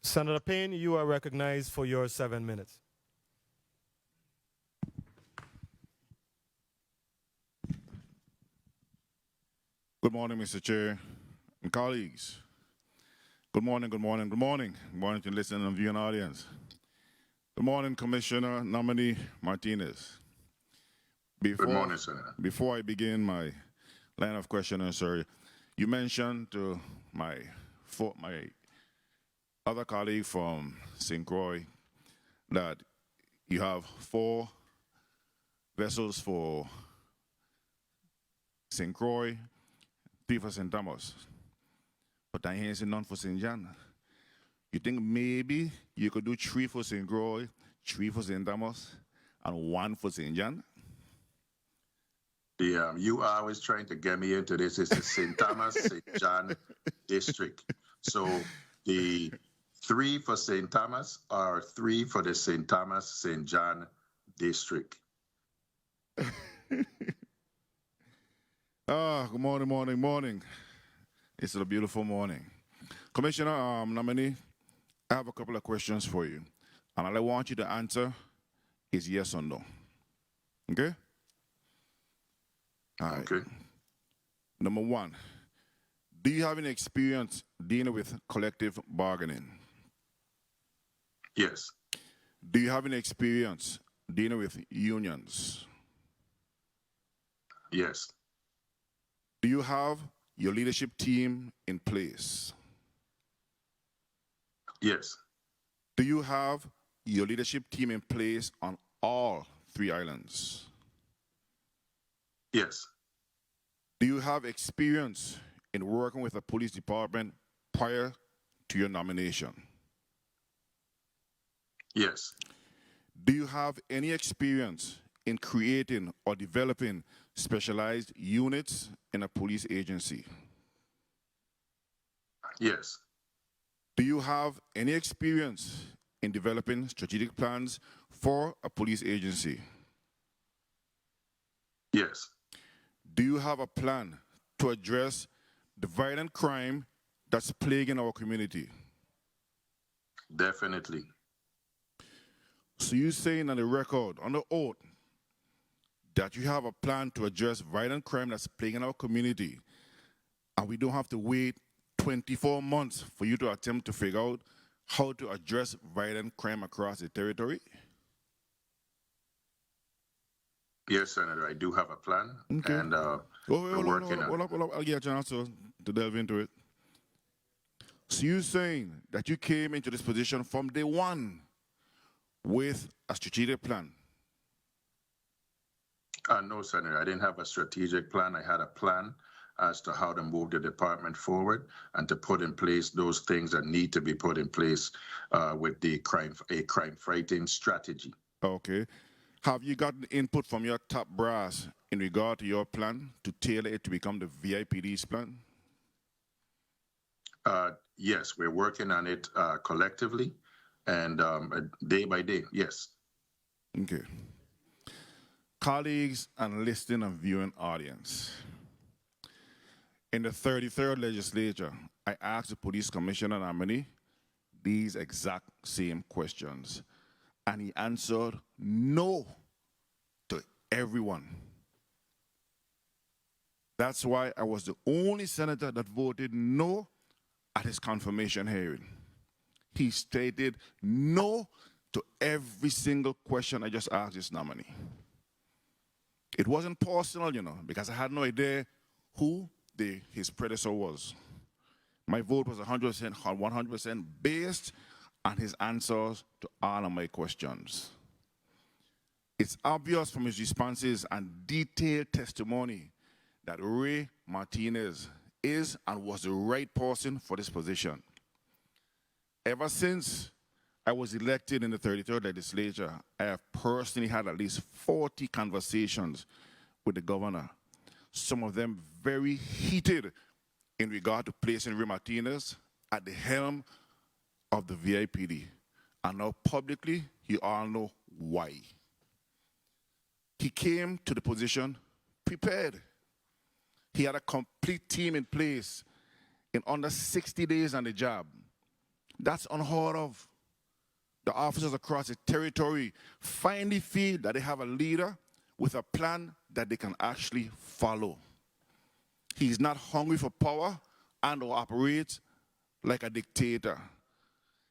Senator Payne, you are recognized for your 7 minutes. Good morning, Mr. Chair and colleagues. Good morning, good morning, good morning. Good morning to listening and viewing audience. Good morning, Commissioner nominee Martinez. Good morning, Senator. Before I begin my line of questioning, sir, you mentioned to my other colleague from St. Croix that you have 4 vessels for St. Croix, 3 for St. Thomas, but I ain't seen none for St. John. You think maybe you could do 3 for St. Croix, 3 for St. Thomas, and 1 for St. John? You are always trying to get me into this. It's the St. Thomas, St. John district. So the 3 for St. Thomas are 3 for the St. Thomas, St. John district. Good morning, morning, morning. It's a beautiful morning. Commissioner nominee, I have a couple of questions for you. And all I want you to answer is yes or no. Okay? All right. Okay. Number 1, do you have any experience dealing with collective bargaining? Yes. Do you have any experience dealing with unions? Yes. Do you have your leadership team in place? Yes. Do you have your leadership team in place on all 3 islands? Yes. Do you have experience in working with a police department prior to your nomination? Yes. Do you have any experience in creating or developing specialized units in a police agency? Yes. Do you have any experience in developing strategic plans for a police agency? Yes. Do you have a plan to address the violent crime that's plaguing our community? Definitely. So you're saying on the record, on the oath, that you have a plan to address violent crime that's plaguing our community, and we don't have to wait 24 months for you to attempt to figure out how to address violent crime across the territory? Yes, Senator, I do have a plan, Okay. and we're working on it. Hold up. I'll get a chance to delve into it. So you're saying that you came into this position from day 1 with a strategic plan? No, Senator, I didn't have a strategic plan. I had a plan as to how to move the department forward and to put in place those things that need to be put in place with the crime-fighting strategy. Okay. Have you gotten input from your top brass in regard to your plan to tailor it to become the VIPD's plan? Yes, we're working on it collectively and day by day, yes. Okay. Colleagues and listening and viewing audience. In the 33rd legislature, I asked the police commissioner nominee these exact same questions, and he answered no to everyone. That's why I was the only senator that voted no at his confirmation hearing. He stated no to every single question I just asked this nominee. It wasn't personal, because I had no idea who his predecessor was. My vote was 100% based on his answers to all of my questions. It's obvious from his responses and detailed testimony that Ray Martinez is and was the right person for this position. Ever since I was elected in the 33rd legislature, I have personally had at least 40 conversations with the governor, some of them very heated in regard to placing Ray Martinez at the helm of the VIPD. And now publicly, you all know why. He came to the position prepared. He had a complete team in place in under 60 days on the job. That's unheard of. The officers across the territory finally feel that they have a leader with a plan that they can actually follow. He's not hungry for power and or operates like a dictator.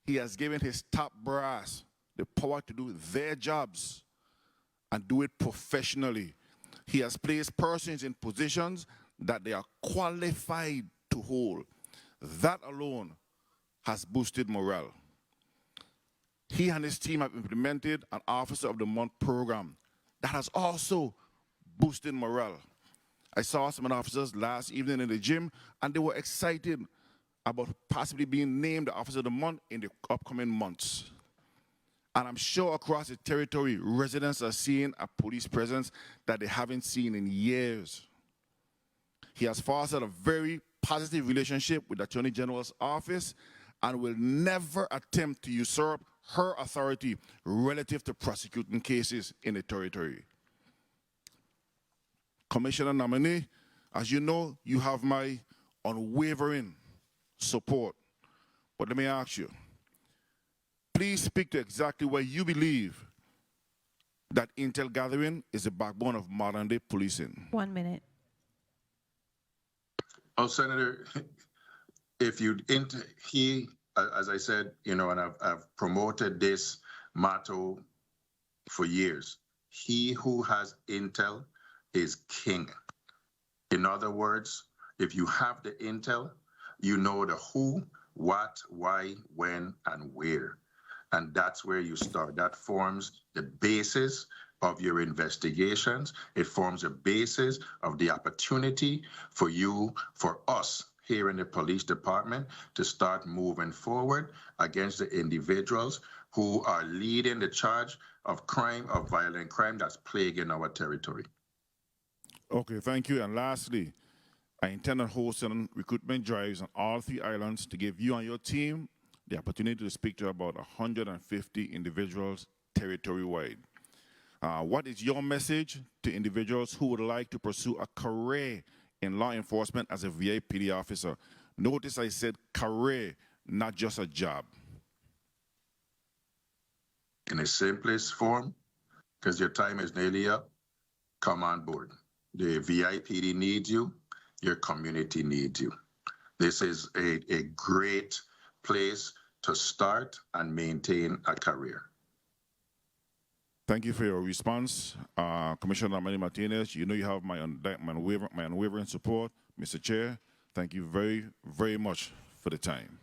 He has given his top brass the power to do their jobs and do it professionally. He has placed persons in positions that they are qualified to hold. That alone has boosted morale. He and his team have implemented an Officer of the Month program that has also boosted morale. I saw some of the officers last evening in the gym, and they were excited about possibly being named the Officer of the Month in the upcoming months. And I'm sure across the territory, residents are seeing a police presence that they haven't seen in years. He has fostered a very positive relationship with the Attorney General's office and will never attempt to usurp her authority relative to prosecuting cases in the territory. Commissioner nominee, as you know, you have my unwavering support. But let me ask you, please speak to exactly where you believe that intel gathering is the backbone of modern-day policing. 1 minute. Oh, Senator, if you, as I said, you know, and I've promoted this motto for years. He who has intel is king. In other words, if you have the intel, you know the who, what, why, when, and where. And that's where you start. That forms the basis of your investigations. It forms a basis of the opportunity for you, for us here in the police department to start moving forward against the individuals who are leading the charge of crime, of violent crime that's plaguing our territory. Okay, thank you. And lastly, I intend on hosting recruitment drives on all 3 islands to give you and your team the opportunity to speak to about 150 individuals territory-wide. What is your message to individuals who would like to pursue a career in law enforcement as a VIPD officer? Notice I said career, not just a job. In the simplest form, because your time is nearly up, come on board. The VIPD needs you. Your community needs you. This is a great place to start and maintain a career. Thank you for your response. Commissioner RAY Martinez, you know you have my unwavering support. Mr. Chair, thank you very, very much for the time.